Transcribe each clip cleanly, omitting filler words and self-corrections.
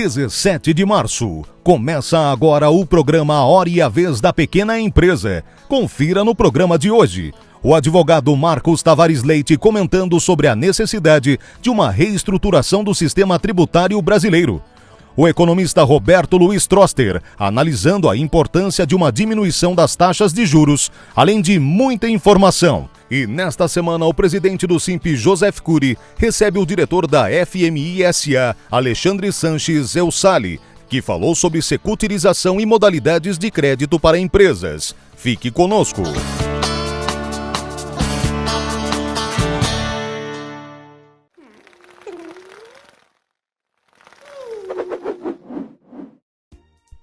17 de março. Começa agora o programa Hora e a Vez da Pequena Empresa. Confira no programa de hoje. O advogado Marcos Tavares Leite comentando sobre a necessidade de uma reestruturação do sistema tributário brasileiro. O economista Roberto Luiz Troster, analisando a importância de uma diminuição das taxas de juros, além de muita informação. E nesta semana, o presidente do Simp, Joseph Cury, recebe o diretor da FMI-SA, Alexandre Sanches Eussali, que falou sobre securitização e modalidades de crédito para empresas. Fique conosco.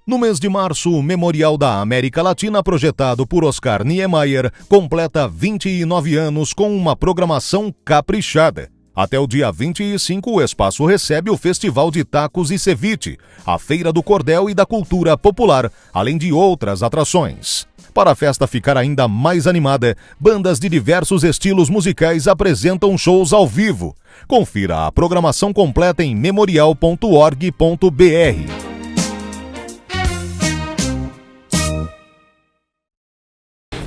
No mês de março, o Memorial da América Latina, projetado por Oscar Niemeyer, completa 29 anos com uma programação caprichada. Até o dia 25, o espaço recebe o Festival de Tacos e Ceviche, a Feira do Cordel e da Cultura Popular, além de outras atrações. Para a festa ficar ainda mais animada, bandas de diversos estilos musicais apresentam shows ao vivo. Confira a programação completa em memorial.org.br.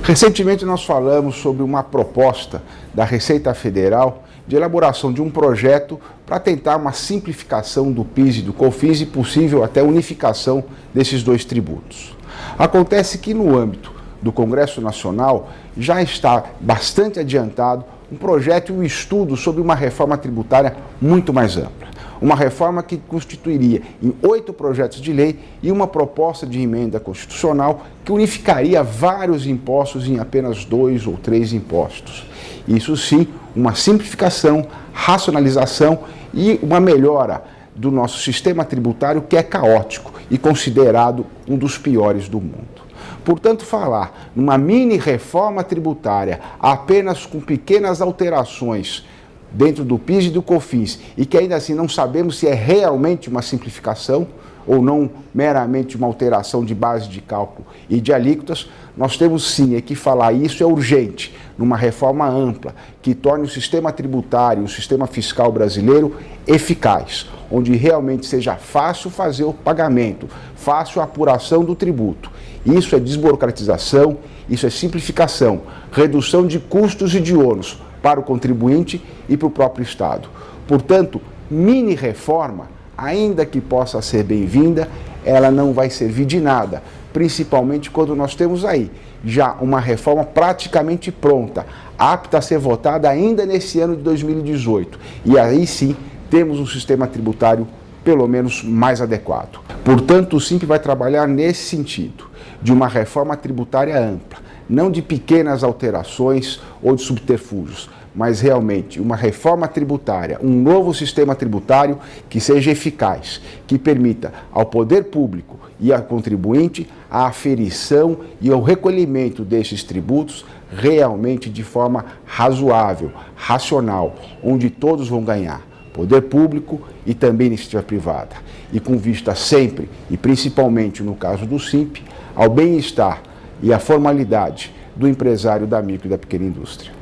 Recentemente nós falamos sobre uma proposta da Receita Federal de elaboração de um projeto para tentar uma simplificação do PIS e do COFINS e possível até unificação desses dois tributos. Acontece que no âmbito do Congresso Nacional já está bastante adiantado um projeto e um estudo sobre uma reforma tributária muito mais ampla. Uma reforma que constituiria em 8 projetos de lei e uma proposta de emenda constitucional que unificaria vários impostos em apenas 2 ou 3 impostos. Isso sim, uma simplificação, racionalização e uma melhora do nosso sistema tributário que é caótico e considerado um dos piores do mundo. Portanto, falar numa mini reforma tributária apenas com pequenas alterações dentro do PIS e do COFINS, e que ainda assim não sabemos se é realmente uma simplificação ou não meramente uma alteração de base de cálculo e de alíquotas, nós temos sim que falar, e isso é urgente, numa reforma ampla, que torne o sistema tributário, o sistema fiscal brasileiro eficaz, onde realmente seja fácil fazer o pagamento, fácil a apuração do tributo. Isso é desburocratização, isso é simplificação, redução de custos e de ônus para o contribuinte e para o próprio Estado. Portanto, mini reforma, ainda que possa ser bem-vinda, ela não vai servir de nada, principalmente quando nós temos aí já uma reforma praticamente pronta, apta a ser votada ainda nesse ano de 2018. E aí sim, temos um sistema tributário pelo menos mais adequado. Portanto, o Simp vai trabalhar nesse sentido, de uma reforma tributária ampla, não de pequenas alterações ou de subterfúgios, mas realmente uma reforma tributária, um novo sistema tributário que seja eficaz, que permita ao poder público e ao contribuinte a aferição e o recolhimento desses tributos realmente de forma razoável, racional, onde todos vão ganhar, poder público e também iniciativa privada, e com vista sempre, e principalmente no caso do Simp, ao bem-estar e à formalidade do empresário da micro e da pequena indústria.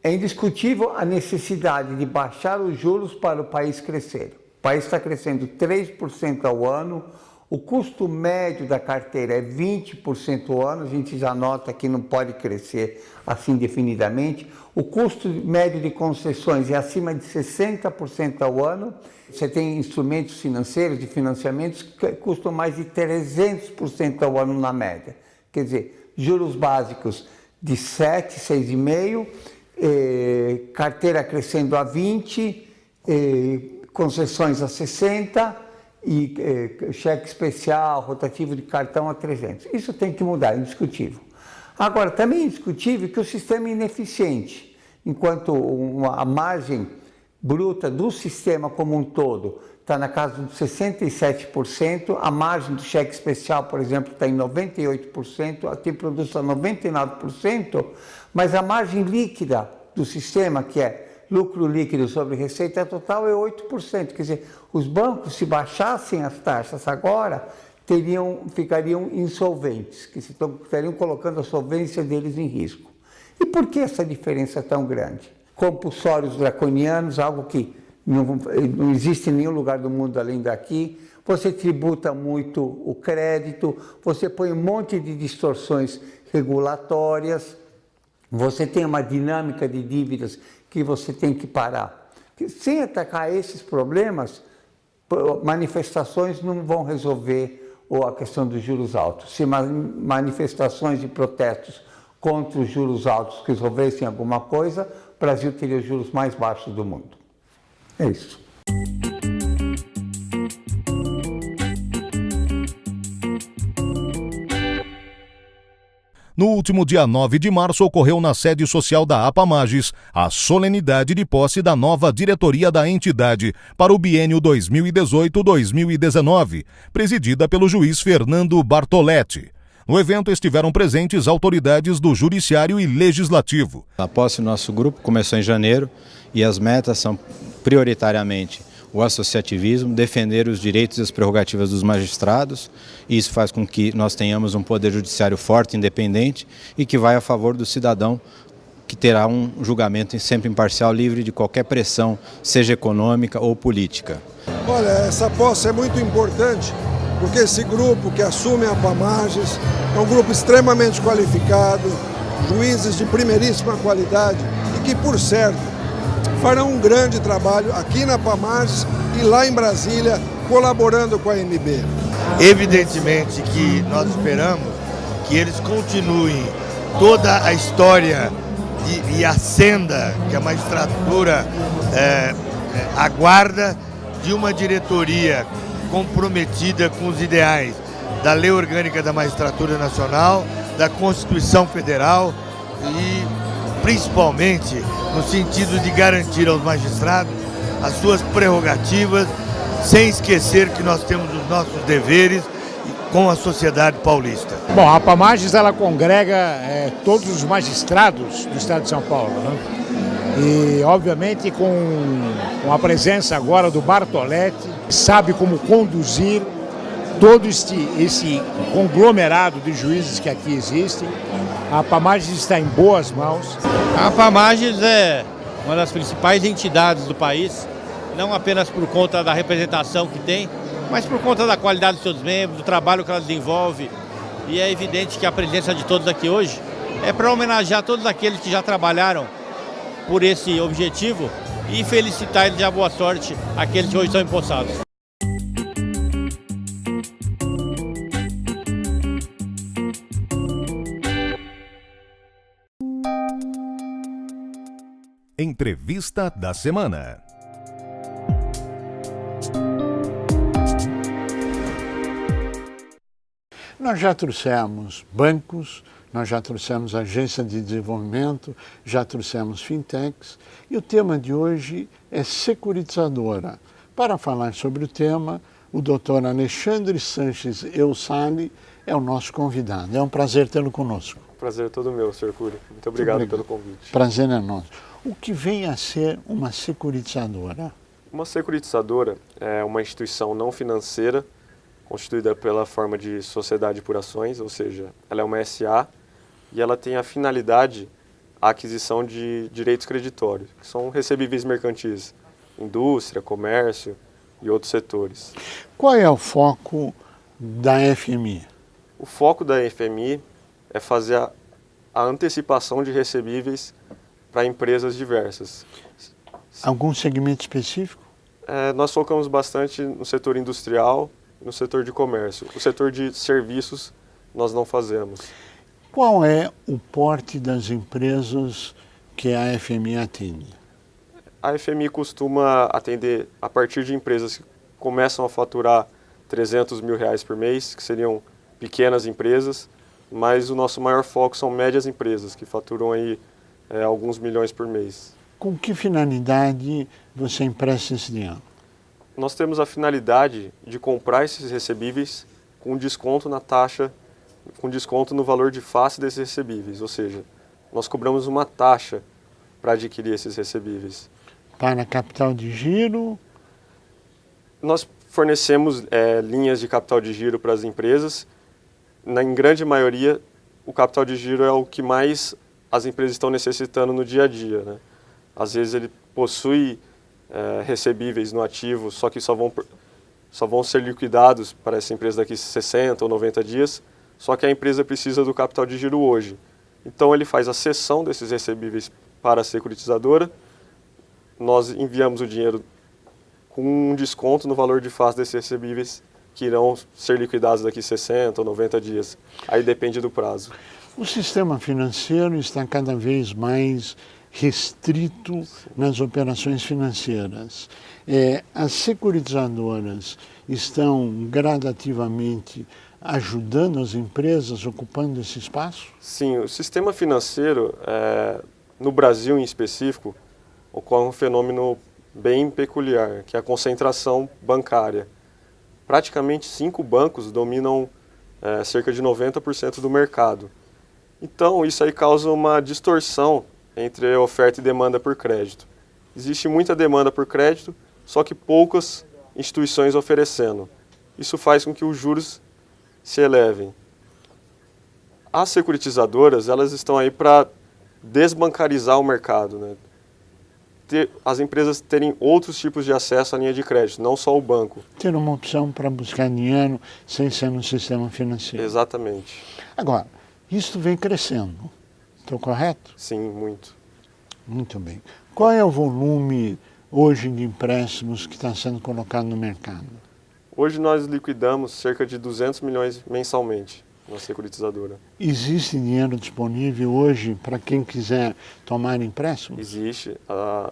É indiscutível a necessidade de baixar os juros para o país crescer. O país está crescendo 3% ao ano, o custo médio da carteira é 20% ao ano, a gente já nota que não pode crescer assim indefinidamente. O custo médio de concessões é acima de 60% ao ano. Você tem instrumentos financeiros, de financiamentos, que custam mais de 300% ao ano na média. Quer dizer, juros básicos de 7, 6,5%, carteira crescendo a 20, concessões a 60 e cheque especial, rotativo de cartão a 300. Isso tem que mudar, é indiscutível. Agora, também é indiscutível que o sistema é ineficiente, enquanto a margem bruta do sistema como um todo está na casa de 67%, a margem do cheque especial, por exemplo, está em 98%, tem produtos a 99%, mas a margem líquida do sistema, que é lucro líquido sobre receita total, é 8%. Quer dizer, os bancos, se baixassem as taxas agora, ficariam insolventes, que estariam colocando a solvência deles em risco. E por que essa diferença tão grande? Compulsórios draconianos, algo que não existe em nenhum lugar do mundo além daqui. Você tributa muito o crédito, você põe um monte de distorções regulatórias, você tem uma dinâmica de dívidas que você tem que parar. Sem atacar esses problemas, manifestações não vão resolver a questão dos juros altos. Se manifestações e protestos contra os juros altos resolvessem alguma coisa, o Brasil teria os juros mais baixos do mundo. É isso. No último dia 9 de março, ocorreu na sede social da APAMAGES a solenidade de posse da nova diretoria da entidade para o biênio 2018-2019, presidida pelo juiz Fernando Bartoletti. No evento estiveram presentes autoridades do Judiciário e Legislativo. A posse do nosso grupo começou em janeiro e as metas são prioritariamente o associativismo, defender os direitos e as prerrogativas dos magistrados. Isso faz com que nós tenhamos um poder judiciário forte e independente e que vai a favor do cidadão, que terá um julgamento sempre imparcial, livre de qualquer pressão, seja econômica ou política. Olha, essa posse é muito importante, porque esse grupo que assume a APAMAGES é um grupo extremamente qualificado, juízes de primeiríssima qualidade e que, por certo, farão um grande trabalho aqui na APAMAGES e lá em Brasília, colaborando com a AMB. Evidentemente que nós esperamos que eles continuem toda a história e a senda que a magistratura aguarda de uma diretoria comprometida com os ideais da Lei Orgânica da Magistratura Nacional, da Constituição Federal e principalmente no sentido de garantir aos magistrados as suas prerrogativas, sem esquecer que nós temos os nossos deveres com a sociedade paulista. Bom, a APAMAGES ela congrega todos os magistrados do estado de São Paulo, né? E obviamente com a presença agora do Bartoletti, sabe como conduzir todo esse conglomerado de juízes que aqui existem. A APAMAGES está em boas mãos. A APAMAGES é uma das principais entidades do país, não apenas por conta da representação que tem, mas por conta da qualidade dos seus membros, do trabalho que ela desenvolve. E é evidente que a presença de todos aqui hoje é para homenagear todos aqueles que já trabalharam por esse objetivo e felicitar e desejar boa sorte àqueles que hoje estão empossados. Entrevista da semana. Nós já trouxemos bancos, nós já trouxemos agência de desenvolvimento, já trouxemos fintechs e o tema de hoje é securitizadora. Para falar sobre o tema, o Dr. Alexandre Sanches Eussali é o nosso convidado. É um prazer tê-lo conosco. Prazer é todo meu, Sr. Cury. Muito obrigado pelo convite. Prazer é nosso. O que vem a ser uma securitizadora? Uma securitizadora é uma instituição não financeira constituída pela forma de sociedade por ações, ou seja, ela é uma SA e ela tem a finalidade a aquisição de direitos creditórios, que são recebíveis mercantis, indústria, comércio e outros setores. Qual é o foco da FMI? O foco da FMI é fazer a antecipação de recebíveis para empresas diversas. Algum segmento específico? Nós focamos bastante no setor industrial, no setor de comércio. O setor de serviços nós não fazemos. Qual é o porte das empresas que a FMI atende? A FMI costuma atender a partir de empresas que começam a faturar R$300 mil por mês, que seriam pequenas empresas, mas o nosso maior foco são médias empresas, que faturam aí alguns milhões por mês. Com que finalidade você empresta esse dinheiro? Nós temos a finalidade de comprar esses recebíveis com desconto na taxa, com desconto no valor de face desses recebíveis, ou seja, nós cobramos uma taxa para adquirir esses recebíveis. Para capital de giro? Nós fornecemos linhas de capital de giro para as empresas. Em grande maioria, o capital de giro é o que mais as empresas estão necessitando no dia a dia, né? Às vezes ele possui recebíveis no ativo, só que só vão ser liquidados para essa empresa daqui 60 ou 90 dias, só que a empresa precisa do capital de giro hoje. Então ele faz a cessão desses recebíveis para a securitizadora, nós enviamos o dinheiro com um desconto no valor de face desses recebíveis que irão ser liquidados daqui 60 ou 90 dias. Aí depende do prazo. O sistema financeiro está cada vez mais restrito nas operações financeiras. As securitizadoras estão gradativamente ajudando as empresas ocupando esse espaço? Sim, o sistema financeiro, no Brasil em específico, ocorre um fenômeno bem peculiar, que é a concentração bancária. Praticamente 5 bancos dominam cerca de 90% do mercado. Então, isso aí causa uma distorção entre oferta e demanda por crédito. Existe muita demanda por crédito, só que poucas instituições oferecendo. Isso faz com que os juros se elevem. As securitizadoras, elas estão aí para desbancarizar o mercado, né? As empresas terem outros tipos de acesso à linha de crédito, não só o banco. Ter uma opção para buscar dinheiro sem ser no sistema financeiro. Exatamente. Agora, isso vem crescendo, estou correto? Sim, muito. Muito bem. Qual é o volume hoje de empréstimos que está sendo colocado no mercado? Hoje nós liquidamos cerca de 200 milhões mensalmente na securitizadora. Existe dinheiro disponível hoje para quem quiser tomar empréstimo? Existe.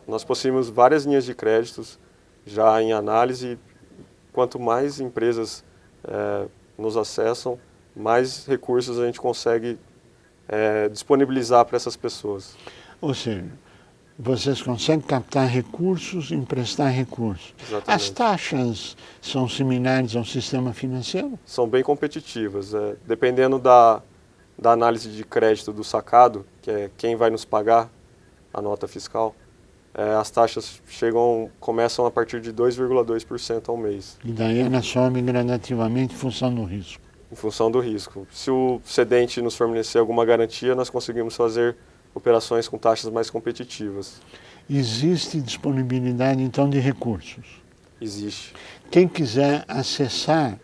Nós possuímos várias linhas de créditos já em análise. Quanto mais empresas nos acessam, mais recursos a gente consegue disponibilizar para essas pessoas. Ou seja, vocês conseguem captar recursos, emprestar recursos. Exatamente. As taxas são similares ao sistema financeiro? São bem competitivas. Dependendo da análise de crédito do sacado, que é quem vai nos pagar a nota fiscal, as taxas começam a partir de 2,2% ao mês. E daí ela sobe gradativamente em função do risco? Em função do risco. Se o cedente nos fornecer alguma garantia, nós conseguimos fazer operações com taxas mais competitivas. Existe disponibilidade, então, de recursos? Existe. Quem quiser acessar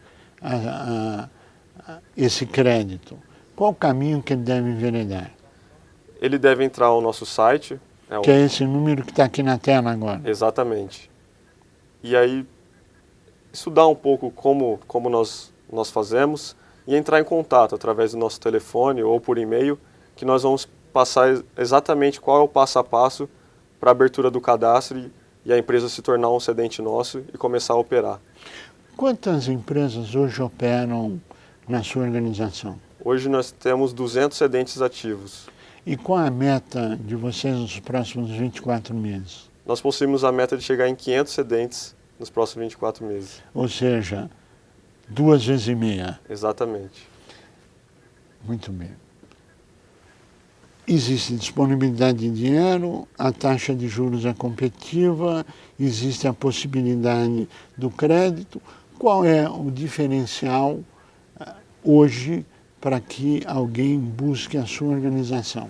esse crédito, qual o caminho que ele deve enveredar? Ele deve entrar no nosso site. Que é esse número que está aqui na tela agora. Exatamente. E aí, estudar um pouco como nós fazemos e entrar em contato através do nosso telefone ou por e-mail, que nós vamos passar exatamente qual é o passo a passo para a abertura do cadastro e a empresa se tornar um cedente nosso e começar a operar. Quantas empresas hoje operam na sua organização? Hoje nós temos 200 cedentes ativos. E qual é a meta de vocês nos próximos 24 meses? Nós possuímos a meta de chegar em 500 cedentes nos próximos 24 meses. Ou seja, 2 vezes e meia. Exatamente. Muito bem. Existe disponibilidade de dinheiro, a taxa de juros é competitiva, existe a possibilidade do crédito. Qual é o diferencial hoje para que alguém busque a sua organização?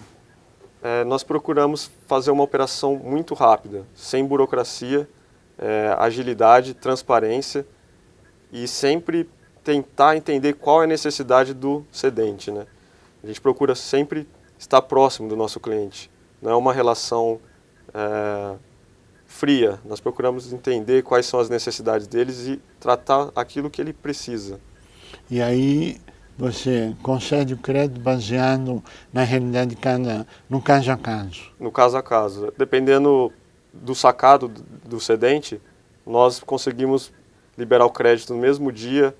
Nós procuramos fazer uma operação muito rápida, sem burocracia, agilidade, transparência e sempre tentar entender qual é a necessidade do cedente, né? A gente procura sempre estar próximo do nosso cliente. Não é uma relação fria. Nós procuramos entender quais são as necessidades deles e tratar aquilo que ele precisa. E aí você concede o crédito baseado na realidade no caso a caso? No caso a caso. Dependendo do sacado do cedente, nós conseguimos liberar o crédito no mesmo dia,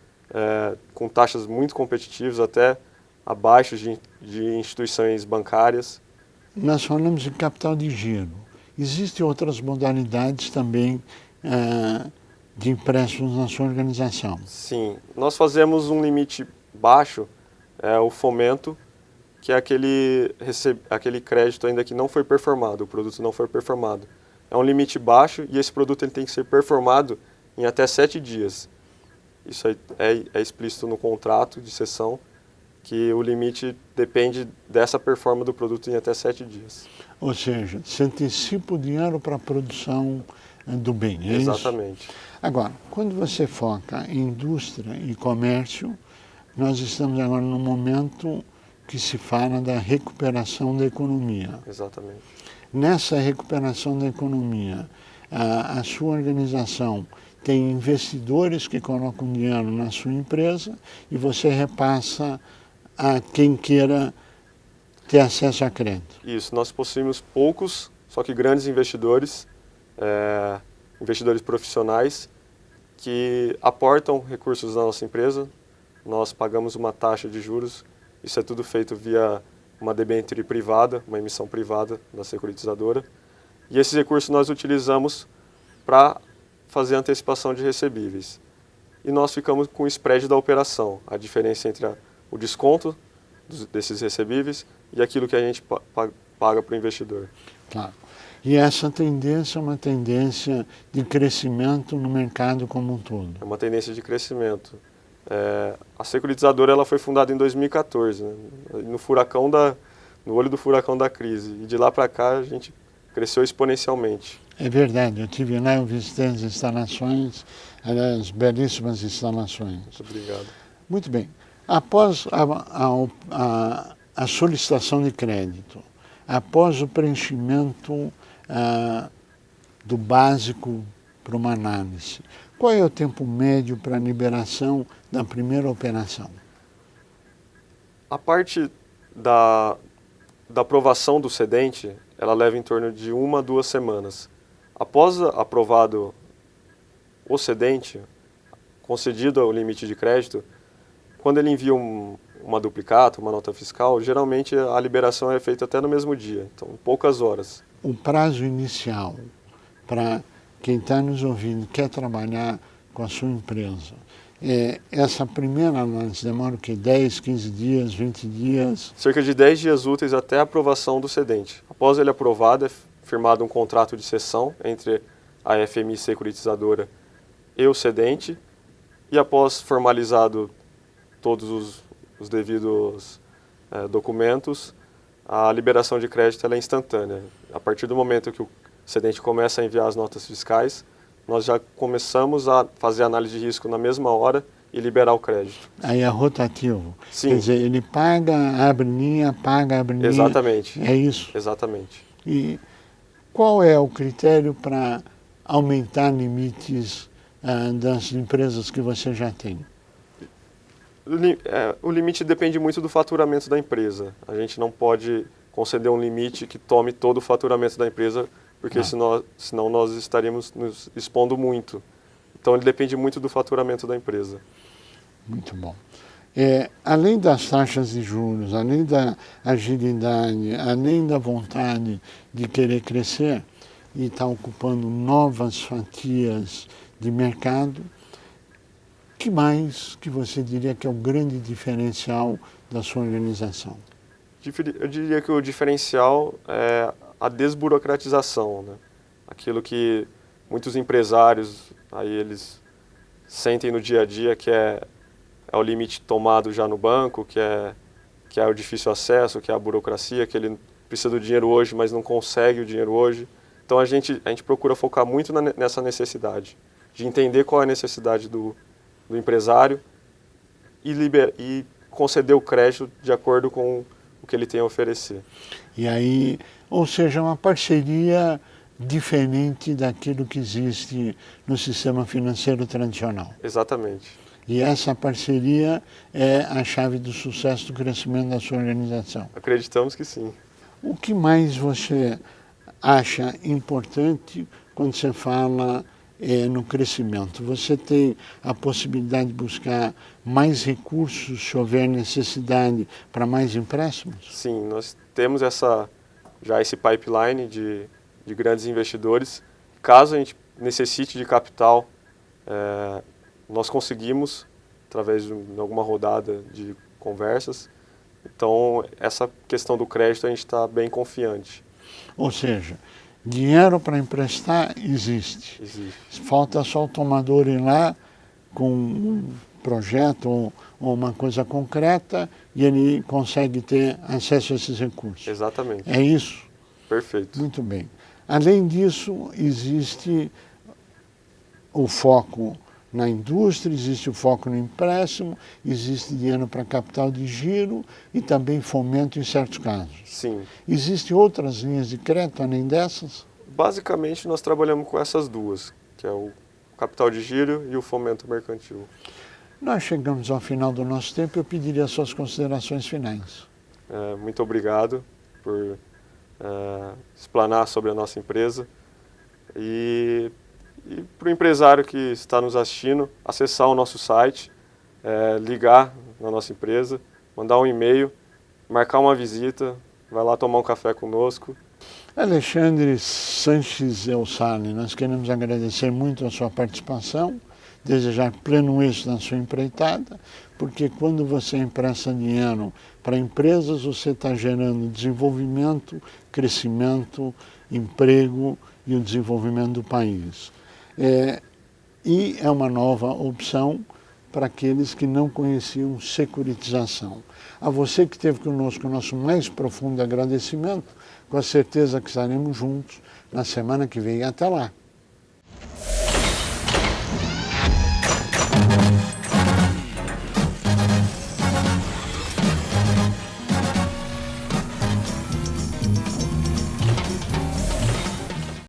com taxas muito competitivas, até abaixo de instituições bancárias. Nós falamos de capital de giro. Existem outras modalidades também de empréstimos na sua organização? Sim, nós fazemos um limite baixo, o fomento, que é aquele crédito ainda que não foi performado, o produto não foi performado. É um limite baixo e esse produto ele tem que ser performado em até 7 dias. Isso é explícito no contrato de cessão que o limite depende dessa performance do produto em até 7 dias. Ou seja, se antecipa o dinheiro para a produção do bem, é isso? Exatamente. Agora, quando você foca em indústria e comércio, nós estamos agora num momento que se fala da recuperação da economia. Exatamente. Nessa recuperação da economia, a sua organização tem investidores que colocam dinheiro na sua empresa e você repassa a quem queira ter acesso a crédito. Isso, nós possuímos poucos, só que grandes investidores, investidores profissionais, que aportam recursos na nossa empresa. Nós pagamos uma taxa de juros, isso é tudo feito via uma debênture privada, uma emissão privada da securitizadora. E esses recursos nós utilizamos para fazer a antecipação de recebíveis. E nós ficamos com o spread da operação, a diferença entre o desconto desses recebíveis e aquilo que a gente paga para o investidor. Claro. E essa tendência é uma tendência de crescimento no mercado como um todo. É uma tendência de crescimento. A securitizadora ela foi fundada em 2014, né? No olho do furacão da crise. E de lá para cá a gente cresceu exponencialmente. É verdade, eu estive lá, eu visitei as instalações, aliás, belíssimas instalações. Muito obrigado. Muito bem. Após a solicitação de crédito, após o preenchimento do básico para uma análise, qual é o tempo médio para a liberação da primeira operação? A parte da aprovação do cedente, ela leva em torno de 1 a 2 semanas. Após aprovado o cedente, concedido o limite de crédito, quando ele envia uma duplicata, uma nota fiscal, geralmente a liberação é feita até no mesmo dia, então poucas horas. O prazo inicial para quem está nos ouvindo quer trabalhar com a sua empresa, essa primeira análise demora o quê? 10, 15 dias, 20 dias? Cerca de 10 dias úteis até a aprovação do cedente. Após ele aprovado, é firmado um contrato de cessão entre a FMI securitizadora e o cedente, e após formalizado todos os devidos documentos, a liberação de crédito ela é instantânea. A partir do momento que o cedente começa a enviar as notas fiscais, nós já começamos a fazer a análise de risco na mesma hora e liberar o crédito. Aí é rotativo. Sim. Quer dizer, ele paga, abre linha, paga, abre linha. Exatamente. É isso? Exatamente. E qual é o critério para aumentar limites das empresas que você já tem? O limite depende muito do faturamento da empresa. A gente não pode conceder um limite que tome todo o faturamento da empresa, porque senão nós estaríamos nos expondo muito. Então ele depende muito do faturamento da empresa. Muito bom. Além das taxas de juros, além da agilidade, além da vontade de querer crescer e estar ocupando novas fatias de mercado, o que mais que você diria que é o grande diferencial da sua organização? Eu diria que o diferencial é a desburocratização, né? Aquilo que muitos empresários aí eles sentem no dia a dia, que é o limite tomado já no banco, que é o difícil acesso, que é a burocracia, que ele precisa do dinheiro hoje, mas não consegue o dinheiro hoje. Então a gente procura focar muito nessa necessidade, de entender qual é a necessidade do empresário e conceder o crédito de acordo com o que ele tem a oferecer. E aí, ou seja, uma parceria diferente daquilo que existe no sistema financeiro tradicional. Exatamente. E essa parceria é a chave do sucesso do crescimento da sua organização. Acreditamos que sim. O que mais você acha importante quando você fala no crescimento? Você tem a possibilidade de buscar mais recursos se houver necessidade para mais empréstimos? Sim, nós temos já esse pipeline de grandes investidores. Caso a gente necessite de capital, nós conseguimos, através de alguma rodada de conversas. Então, essa questão do crédito a gente está bem confiante. Ou seja, dinheiro para emprestar existe. Existe. Falta só o tomador ir lá com projeto ou uma coisa concreta e ele consegue ter acesso a esses recursos. Exatamente. É isso? Perfeito. Muito bem. Além disso, existe o foco na indústria, existe o foco no empréstimo, existe dinheiro para capital de giro e também fomento em certos casos. Sim. Existem outras linhas de crédito além dessas? Basicamente, nós trabalhamos com essas duas, que é o capital de giro e o fomento mercantil. Nós chegamos ao final do nosso tempo, eu pediria as suas considerações finais. Muito obrigado por explanar sobre a nossa empresa e para o empresário que está nos assistindo, acessar o nosso site, ligar na nossa empresa, mandar um e-mail, marcar uma visita, vai lá tomar um café conosco. Alexandre Sanches Elsali, nós queremos agradecer muito a sua participação, desejar pleno êxito na sua empreitada, porque quando você empresta dinheiro para empresas, você está gerando desenvolvimento, crescimento, emprego e o desenvolvimento do país. E é uma nova opção para aqueles que não conheciam securitização. A você que esteve conosco, o nosso mais profundo agradecimento, com a certeza que estaremos juntos na semana que vem. Até lá!